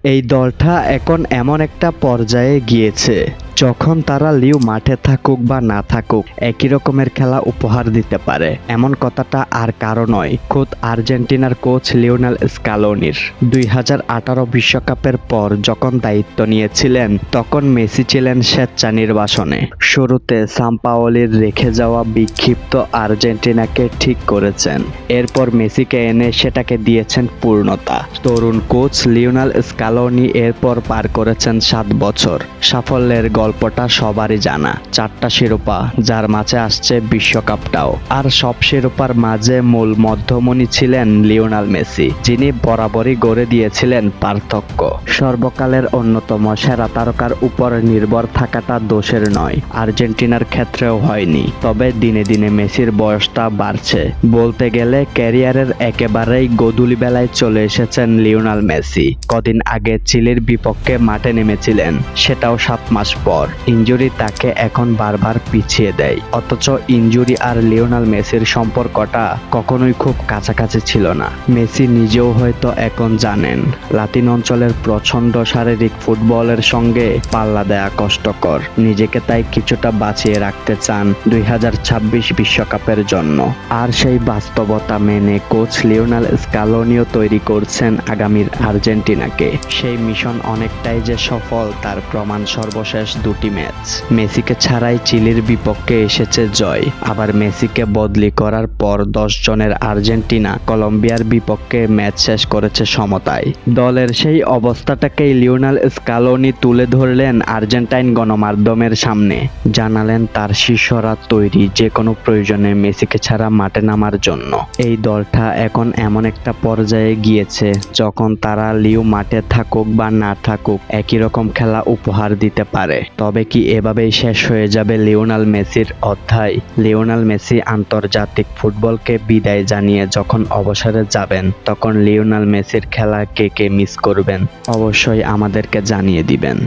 এই দলটা এখন এমন একটা পর্যায়ে গিয়েছে যখন তারা লিও মাঠে থাকুক বা না থাকুক একই রকমের খেলা উপহার দিতে পারে। এমন কথাটা আর কারো নয়, খোদ আর্জেন্টিনার কোচ লিওনেল স্কালোনির। 2018 বিশ্বকাপের পর যখন দায়িত্ব নিয়েছিলেন তখন মেসি ছিলেন স্বেচ্ছা নির্বাসনে। শুরুতে সাম্পাওলির রেখে যাওয়া বিক্ষিপ্ত আর্জেন্টিনাকে ঠিক করেছেন, এরপর মেসিকে এনে সেটাকে দিয়েছেন পূর্ণতা। তরুণ কোচ লিওনেল স্কালোনি এরপর পার করেছেন 7 বছর। সাফল্যের গল্পটা সবারই জানা, 4টা শিরোপা, যার মাঝে আসছে বিশ্বকাপটাও। আর সব শিরোপার মাঝে মূল মধ্যমণি ছিলেন লিওনেল মেসি, যিনি বরাবরই গড়ে দিয়েছিলেন পার্থক্য। সর্বকালের অন্যতম সেরা তারকার উপর নির্ভর থাকাটা দোষের নয়, আর্জেন্টিনার ক্ষেত্রেও হয়নি। তবে দিনে দিনে মেসির বয়সটা বাড়ছে। বলতে গেলে ক্যারিয়ারের একেবারেই গোধূলি বেলায় চলে এসেছেন লিওনেল মেসি। কদিন আগে চিলির বিপক্ষে মাঠে নেমেছিলেন, সেটাও 7 মাস পর। ইনজুরি তাকে এখন বারবার পিছিয়ে দেয়। অথচ ইনজুরি আর লিওনেল মেসির সম্পর্কটা কখনোই খুব কাছাকাছি ছিল না। মেসি নিজেও হয়তো এখন জানেন লাতিন অঞ্চলের প্রচণ্ড শারীরিক ফুটবলের সঙ্গে পাল্লা দেয়া কষ্টকর। নিজেকে তাই কিছুটা বাঁচিয়ে রাখতে চান 2026 বিশ্বকাপের জন্য। আর সেই বাস্তবতা মেনে কোচ লিওনেল স্কালোনিও তৈরি করছেন আগামীর আর্জেন্টিনাকে। সেই মিশন অনেকটাই যে সফল তার প্রমাণ সর্বশেষ 2টি ম্যাচ। মেসিকে ছাড়াই চিলির বিপক্ষে এসেছে জয়, আবার মেসিকে বদলি করার পর 10 জনের আর্জেন্টিনা কলম্বিয়ার বিপক্ষে ম্যাচ শেষ করেছে সমতায়। দলের সেই অবস্থাটাকেই লিওনেল স্কালোনি তুলে ধরলেন আর্জেন্টাইন গণমাধ্যমের সামনে। জানালেন তার শিষ্যরা তৈরি যে কোনো প্রয়োজনে মেসিকে ছাড়া মাঠে নামার জন্য। এই দলটা এখন এমন একটা পর্যায়ে গিয়েছে যখন তারা লিও মাঠে থাকুক বা না থাকুক একই রকম খেলা উপহার দিতে পারে। তবে কি এভাবেই শেষ হয়ে যাবে লিওনেল মেসির অধ্যায়? লিওনেল মেসি আন্তর্জাতিক ফুটবলকে বিদায় জানিয়ে যখন অবসরে যাবেন তখন লিওনেল মেসির খেলা কে কে মিস করবেন অবশ্যই আমাদেরকে জানিয়ে দিবেন।